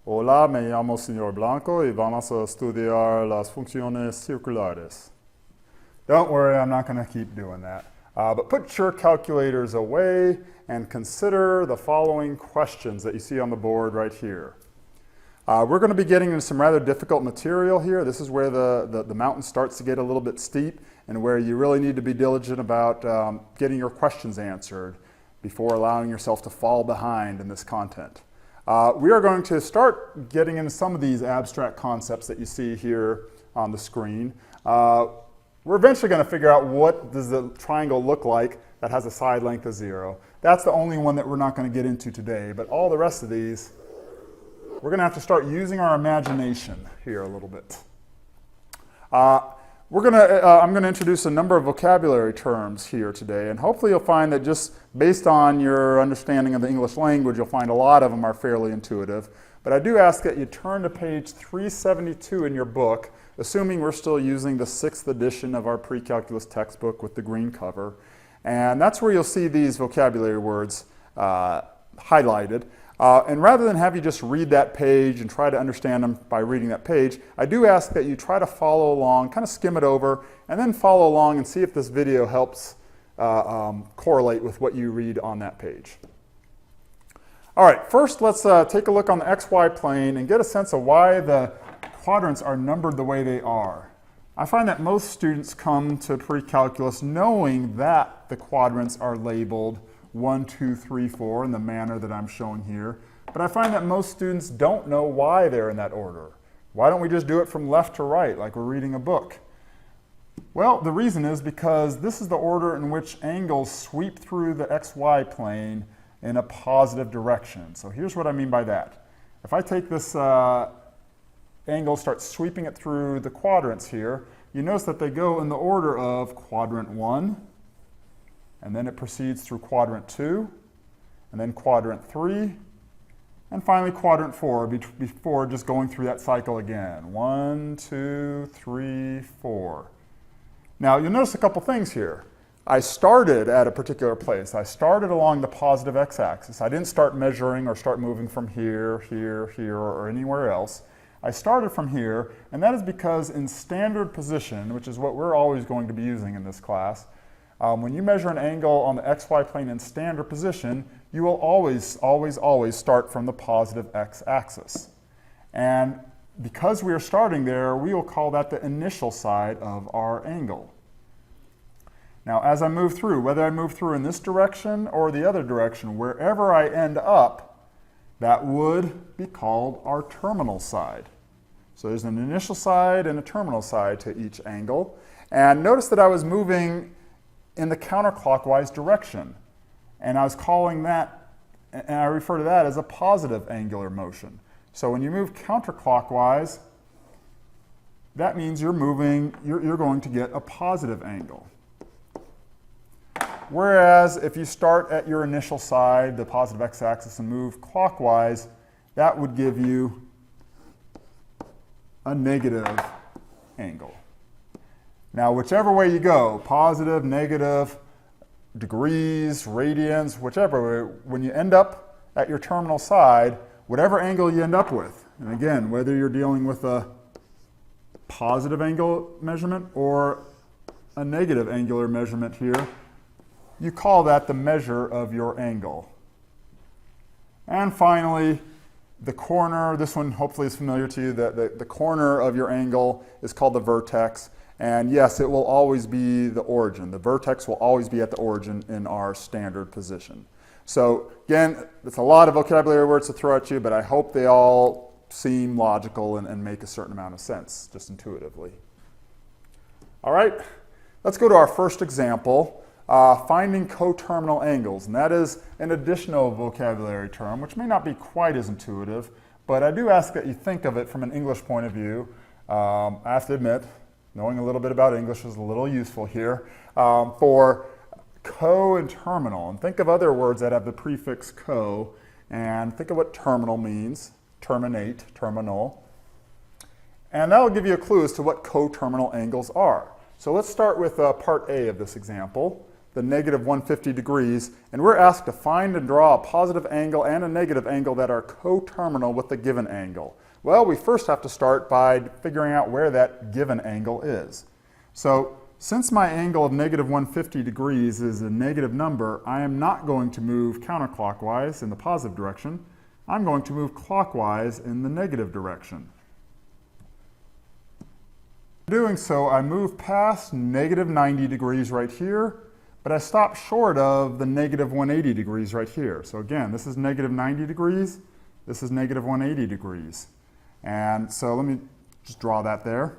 Hola, me llamo Señor Blanco y vamos a estudiar las funciones circulares. Don't worry, I'm not going to keep doing that. But put your calculators away and consider the following questions that you see on the board right here. We're going to be getting into some rather difficult material here. This is where the mountain starts to get a little bit steep and where you really need to be diligent about getting your questions answered before allowing yourself to fall behind in this content. We are going to start getting into some of these abstract concepts that you see here on the screen. We're eventually going to figure out what does the triangle look like that has a side length of 0. That's the only one that we're not going to get into today, but all the rest of these, we're going to have to start using our imagination here a little bit. I'm going to introduce a number of vocabulary terms here today, and hopefully you'll find that just based on your understanding of the English language, you'll find a lot of them are fairly intuitive. But I do ask that you turn to page 372 in your book, assuming we're still using the 6th edition of our pre-calculus textbook with the green cover. And that's where you'll see these vocabulary words highlighted. And rather than have you just read that page and try to understand them by reading that page, I do ask that you try to follow along, kind of skim it over, and then follow along and see if this video helps correlate with what you read on that page. All right, first let's take a look on the XY plane and get a sense of why the quadrants are numbered the way they are. I find that most students come to pre-calculus knowing that the quadrants are labeled 1, 2, 3, 4 in the manner that I'm showing here. But I find that most students don't know why they're in that order. Why don't we just do it from left to right like we're reading a book? Well, the reason is because this is the order in which angles sweep through the XY plane in a positive direction. So here's what I mean by that. If I take this angle, start sweeping it through the quadrants here, you notice that they go in the order of quadrant 1, and then it proceeds through quadrant 2, and then quadrant 3, and finally quadrant 4 before just going through that cycle again. 1, 2, 3, 4. Now you'll notice a couple things here. I started at a particular place. I started along the positive x-axis. I didn't start measuring or start moving from here, here, here, or anywhere else. I started from here, and that is because in standard position, which is what we're always going to be using in this class, when you measure an angle on the xy plane in standard position, you will always, always, always start from the positive x-axis. And because we are starting there, we will call that the initial side of our angle. Now, as I move through, whether I move through in this direction or the other direction, wherever I end up, that would be called our terminal side. So there's an initial side and a terminal side to each angle. And notice that I was moving in the counterclockwise direction. And I was calling that, and I refer to that as a positive angular motion. So when you move counterclockwise, that means you're going to get a positive angle. Whereas if you start at your initial side, the positive x-axis, and move clockwise, that would give you a negative angle. Now, whichever way you go, positive, negative, degrees, radians, whichever way, when you end up at your terminal side, whatever angle you end up with, and again, whether you're dealing with a positive angle measurement or a negative angular measurement here, you call that the measure of your angle. And finally, the corner, this one hopefully is familiar to you, the corner of your angle is called the vertex. And yes, it will always be the origin. The vertex will always be at the origin in our standard position. So again, it's a lot of vocabulary words to throw at you, but I hope they all seem logical and make a certain amount of sense, just intuitively. All right, let's go to our first example, finding coterminal angles. And that is an additional vocabulary term, which may not be quite as intuitive, but I do ask that you think of it from an English point of view. I have to admit, knowing a little bit about English is a little useful here. For co and terminal, and think of other words that have the prefix co, and think of what terminal means, terminate, terminal. And that will give you a clue as to what coterminal angles are. So let's start with part A of this example, the negative 150 degrees, and we're asked to find and draw a positive angle and a negative angle that are coterminal with the given angle. Well, we first have to start by figuring out where that given angle is. So since my angle of negative 150 degrees is a negative number, I am not going to move counterclockwise in the positive direction. I'm going to move clockwise in the negative direction. Doing so, I move past negative 90 degrees right here, but I stop short of the negative 180 degrees right here. So again, this is negative 90 degrees, this is negative 180 degrees. And so let me just draw that there.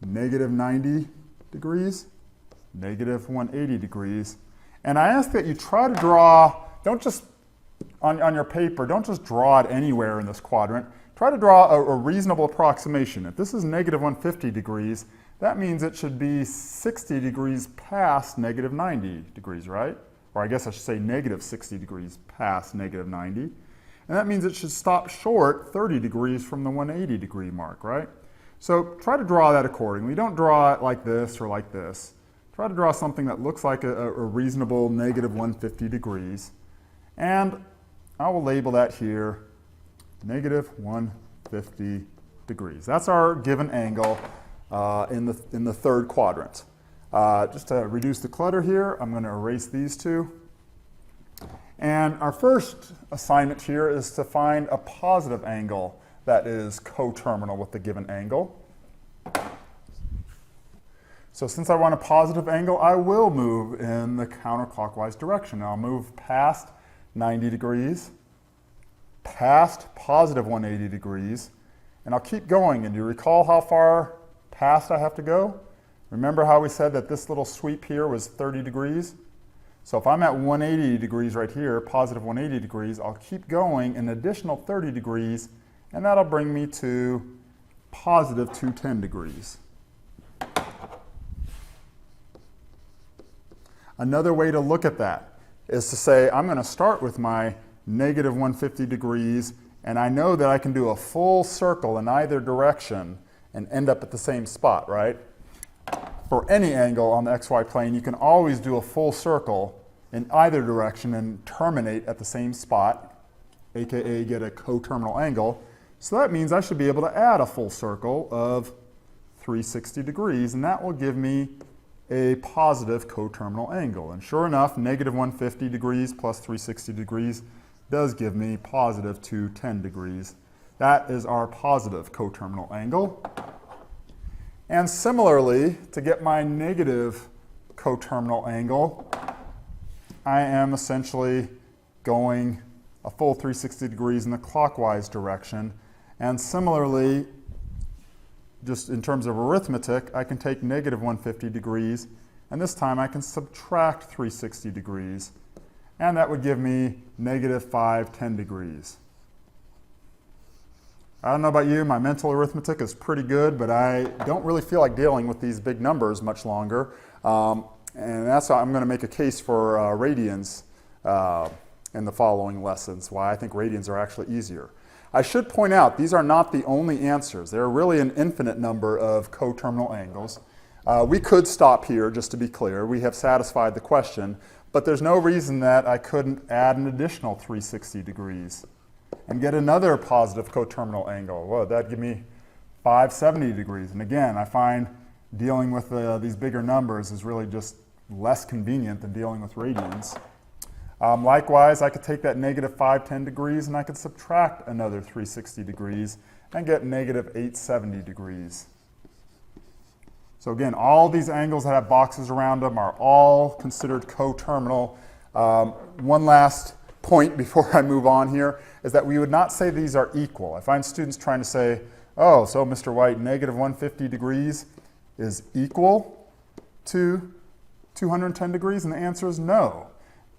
Negative 90 degrees, negative 180 degrees. And I ask that you try to draw, don't just, on your paper, don't just draw it anywhere in this quadrant. Try to draw a reasonable approximation. If this is negative 150 degrees, that means it should be 60 degrees past negative 90 degrees, right? Or I guess I should say negative 60 degrees past negative 90. And that means it should stop short 30 degrees from the 180 degree mark, right? So try to draw that accordingly. Don't draw it like this or like this. Try to draw something that looks like a reasonable negative 150 degrees. And I will label that here negative 150 degrees. That's our given angle in the third quadrant. Just to reduce the clutter here, I'm going to erase these two. And our first assignment here is to find a positive angle that is coterminal with the given angle. So since I want a positive angle, I will move in the counterclockwise direction. I'll move past 90 degrees, past positive 180 degrees, and I'll keep going. And do you recall how far past I have to go? Remember how we said that this little sweep here was 30 degrees? So if I'm at 180 degrees right here, positive 180 degrees, I'll keep going an additional 30 degrees, and that'll bring me to positive 210 degrees. Another way to look at that is to say I'm going to start with my negative 150 degrees, and I know that I can do a full circle in either direction and end up at the same spot, right? For any angle on the xy plane, you can always do a full circle in either direction and terminate at the same spot, aka get a coterminal angle. So that means I should be able to add a full circle of 360 degrees, and that will give me a positive coterminal angle. And sure enough, negative 150 degrees plus 360 degrees does give me positive 210 degrees. That is our positive coterminal angle. And similarly, to get my negative coterminal angle, I am essentially going a full 360 degrees in the clockwise direction. And similarly, just in terms of arithmetic, I can take negative 150 degrees, and this time I can subtract 360 degrees. And that would give me negative 510 degrees. I don't know about you, my mental arithmetic is pretty good, but I don't really feel like dealing with these big numbers much longer. And that's why I'm going to make a case for radians in the following lessons, why I think radians are actually easier. I should point out, these are not the only answers. There are really an infinite number of coterminal angles. We could stop here, just to be clear. We have satisfied the question, but there's no reason that I couldn't add an additional 360 degrees and get another positive coterminal angle. Well, that'd give me 570 degrees. And again, I find dealing with these bigger numbers is really just less convenient than dealing with radians. Likewise, I could take that negative 510 degrees and I could subtract another 360 degrees and get negative 870 degrees. So again, all these angles that have boxes around them are all considered coterminal. One last point before I move on here is that we would not say these are equal. I find students trying to say, oh, so Mr. White, negative 150 degrees is equal to 210 degrees? And the answer is no.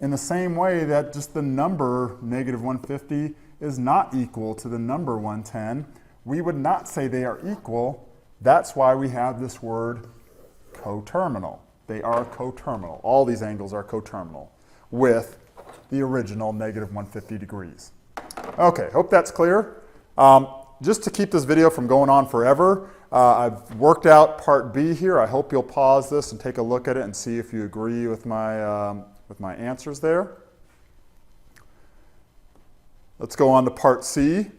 In the same way that just the number negative 150 is not equal to the number 110, we would not say they are equal. That's why we have this word coterminal. They are coterminal. All these angles are coterminal with the original negative 150 degrees. Okay, hope that's clear. Just to keep this video from going on forever, I've worked out part B here. I hope you'll pause this and take a look at it and see if you agree with my answers there. Let's go on to part C.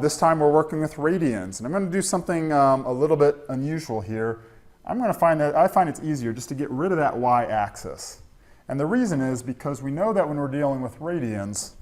This time we're working with radians, and I'm going to do something a little bit unusual here. I'm going to find that I find it's easier just to get rid of that y-axis. And the reason is because we know that when we're dealing with radians,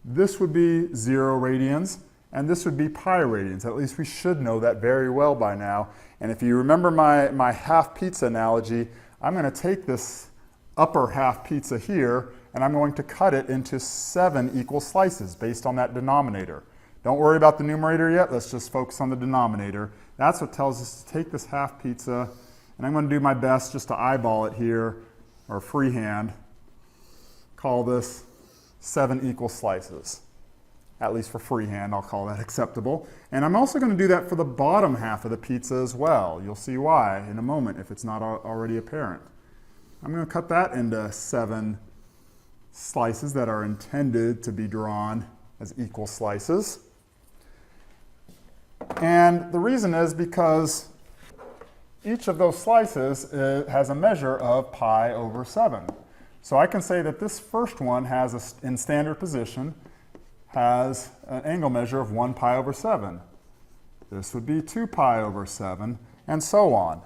this would be 0 radians, and this would be pi radians. At least we should know that very well by now. And if you remember my half pizza analogy, I'm going to take this upper half pizza here, and I'm going to cut it into 7 equal slices based on that denominator. Don't worry about the numerator yet. Let's just focus on the denominator. That's what tells us to take this half pizza, and I'm going to do my best just to eyeball it here, or freehand. Call this 7 equal slices. At least for freehand, I'll call that acceptable. And I'm also going to do that for the bottom half of the pizza as well. You'll see why in a moment if it's not already apparent. I'm going to cut that into 7 slices that are intended to be drawn as equal slices. And the reason is because each of those slices has a measure of pi over 7. So I can say that this first one has, in standard position, has an angle measure of 1 pi over 7. This would be 2 pi over 7, and so on.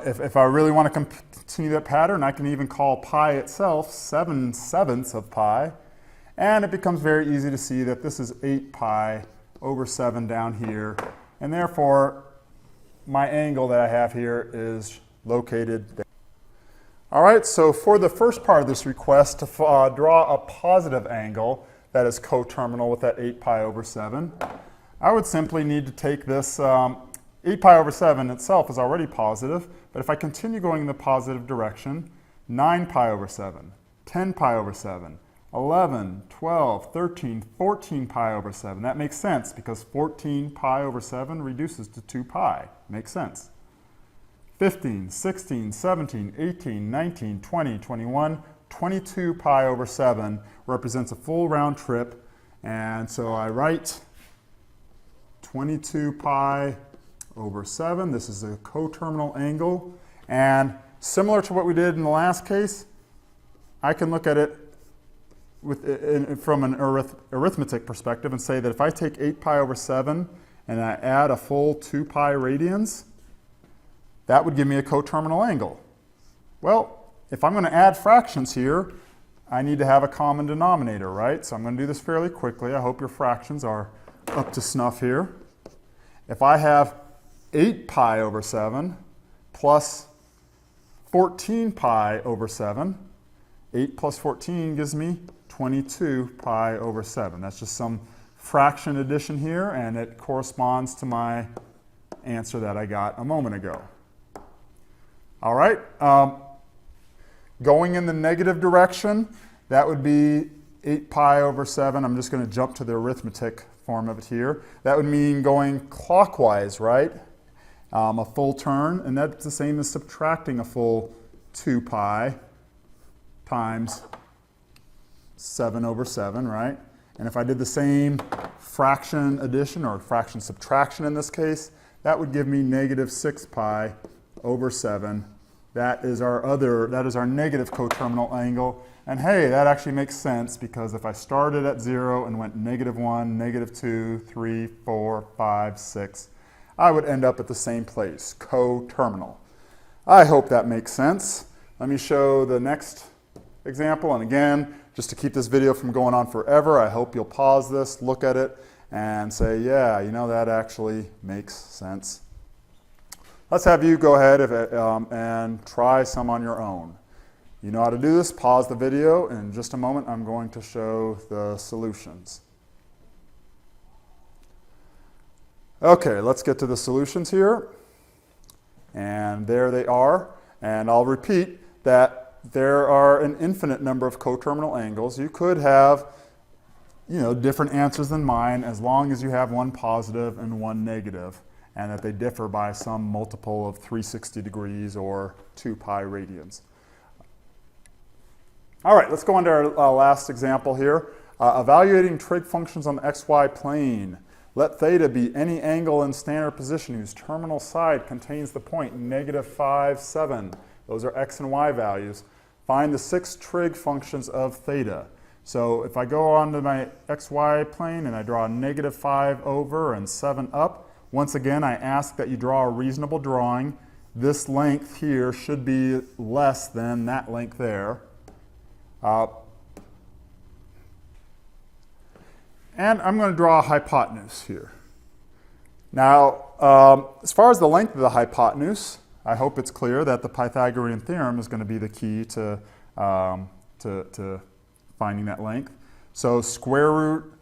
If I really want to continue that pattern, I can even call pi itself 7/7 of pi, and it becomes very easy to see that this is 8 pi over 7 down here, and therefore my angle that I have here is located there. All right, so for the first part of this request to draw a positive angle that is coterminal with that 8 pi over 7, I would simply need to take this 8 pi over 7 itself is already positive, but if I continue going in the positive direction, 9 pi over 7, 10 pi over 7, 11, 12, 13, 14 pi over 7. That makes sense because 14 pi over 7 reduces to 2 pi. Makes sense. 15, 16, 17, 18, 19, 20, 21, 22 pi over 7 represents a full round trip, and so I write 22 pi over 7. This is a coterminal angle, and similar to what we did in the last case, I can look at it from an arithmetic perspective and say that if I take 8 pi over 7 and I add a full 2 pi radians, that would give me a coterminal angle. Well, if I'm going to add fractions here, I need to have a common denominator, right? So I'm going to do this fairly quickly. I hope your fractions are up to snuff here. If I have 8 pi over 7 plus 14 pi over 7, 8 plus 14 gives me 22 pi over 7. That's just some fraction addition here, and it corresponds to my answer that I got a moment ago. All right, going in the negative direction, that would be 8 pi over 7. I'm just going to jump to the arithmetic form of it here. That would mean going clockwise, right? A full turn, and that's the same as subtracting a full 2 pi times 7 over 7, right? And if I did the same fraction addition, or fraction subtraction in this case, that would give me negative 6 pi over 7. That is our negative coterminal angle. And hey, that actually makes sense because if I started at 0 and went negative 1, negative 2, 3, 4, 5, 6, I would end up at the same place, coterminal. I hope that makes sense. Let me show the next example. And again, just to keep this video from going on forever, I hope you'll pause this, look at it, and say, yeah, you know, that actually makes sense. Let's have you go ahead and try some on your own. You know how to do this. Pause the video. In just a moment, I'm going to show the solutions. Okay, let's get to the solutions here. And there they are. And I'll repeat that there are an infinite number of coterminal angles. You could have, different answers than mine as long as you have one positive and one negative, and that they differ by some multiple of 360 degrees or 2 pi radians. All right, let's go on to our last example here. Evaluating trig functions on the xy plane. Let theta be any angle in standard position whose terminal side contains the point -5, 7. Those are x and y values. Find the 6 trig functions of theta. So if I go onto my xy plane and I draw a -5 over and 7 up, once again I ask that you draw a reasonable drawing. This length here should be less than that length there. And I'm going to draw a hypotenuse here. Now, as far as the length of the hypotenuse, I hope it's clear that the Pythagorean theorem is going to be the key to finding that length. So square root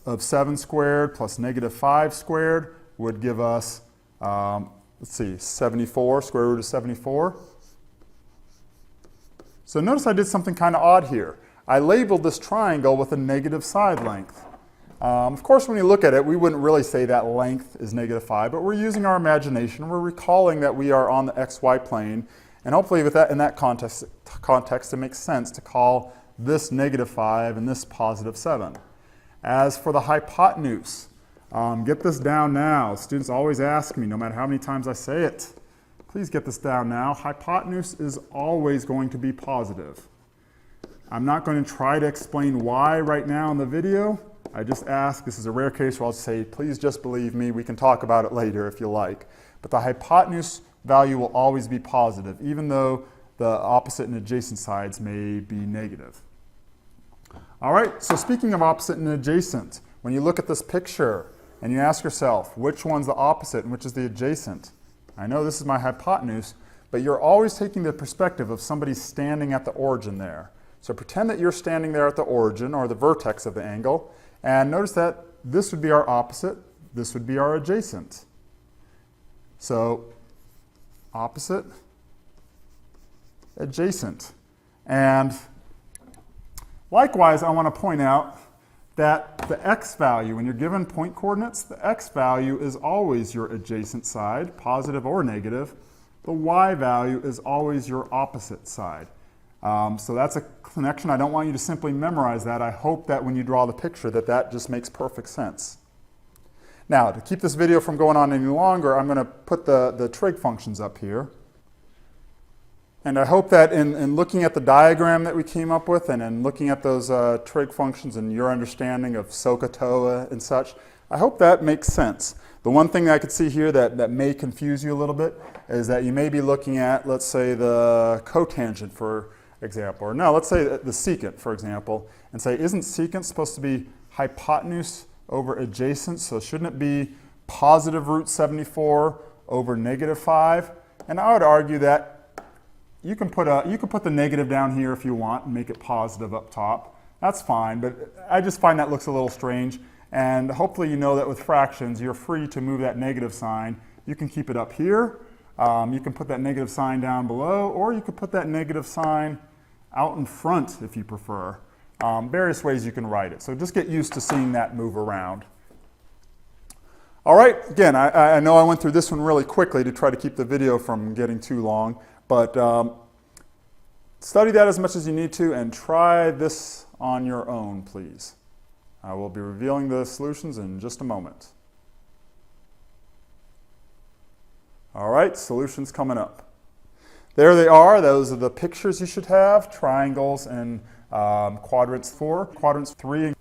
of 7 squared plus -5 squared would give us, let's see, 74, square root of 74. So notice I did something kind of odd here. I labeled this triangle with a negative side length. Of course, when you look at it, we wouldn't really say that length is -5, but we're using our imagination. We're recalling that we are on the xy plane, and hopefully with that, in that context, it makes sense to call this -5 and this +7. As for the hypotenuse, get this down now. Students always ask me, no matter how many times I say it, please get this down now. Hypotenuse is always going to be positive. I'm not going to try to explain why right now in the video. I just ask, this is a rare case where I'll say, please just believe me, we can talk about it later if you like. But the hypotenuse value will always be positive, even though the opposite and adjacent sides may be negative. All right, so speaking of opposite and adjacent, when you look at this picture and you ask yourself, which one's the opposite and which is the adjacent? I know this is my hypotenuse, but you're always taking the perspective of somebody standing at the origin there. So pretend that you're standing there at the origin or the vertex of the angle, and notice that this would be our opposite, this would be our adjacent. So opposite, adjacent. And likewise, I want to point out that the x value, when you're given point coordinates, the x value is always your adjacent side, positive or negative. The y value is always your opposite side. So that's a connection. I don't want you to simply memorize that. I hope that when you draw the picture that just makes perfect sense. Now, to keep this video from going on any longer, I'm going to put the trig functions up here. And I hope that in looking at the diagram that we came up with and in looking at those trig functions and your understanding of SOHCAHTOA and such, I hope that makes sense. The one thing I could see here that may confuse you a little bit is that you may be looking at, let's say, the cotangent, for example, or no, let's say the secant, for example, and say, isn't secant supposed to be hypotenuse over adjacent? So shouldn't it be positive root 74 over -5? And I would argue that you can put the negative down here if you want and make it positive up top. That's fine, but I just find that looks a little strange. And hopefully you know that with fractions, you're free to move that negative sign. You can keep it up here. You can put that negative sign down below, or you could put that negative sign out in front if you prefer. Various ways you can write it. So just get used to seeing that move around. All right, again, I know I went through this one really quickly to try to keep the video from getting too long, but study that as much as you need to and try this on your own, please. I will be revealing the solutions in just a moment. All right, solutions coming up. There they are. Those are the pictures you should have, triangles and quadrants 4, quadrants 3.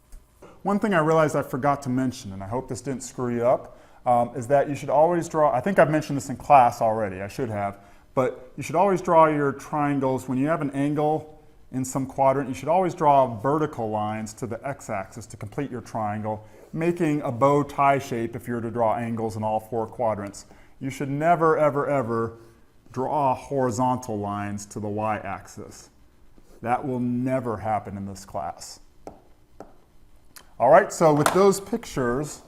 One thing I realized I forgot to mention, and I hope this didn't screw you up, is that you should always draw, I think I've mentioned this in class already, I should have, but you should always draw your triangles when you have an angle in some quadrant. You should always draw vertical lines to the x-axis to complete your triangle, making a bow tie shape if you were to draw angles in all 4 quadrants. You should never, ever, ever draw horizontal lines to the y-axis. That will never happen in this class. All right, so with those pictures,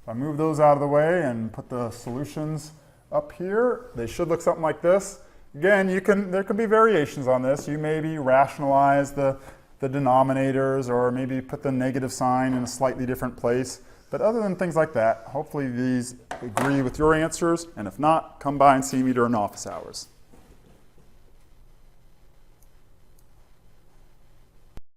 if I move those out of the way and put the solutions up here, they should look something like this. Again, there could be variations on this. You maybe rationalize the denominators or maybe put the negative sign in a slightly different place. But other than things like that, hopefully these agree with your answers, and if not, come by and see me during office hours.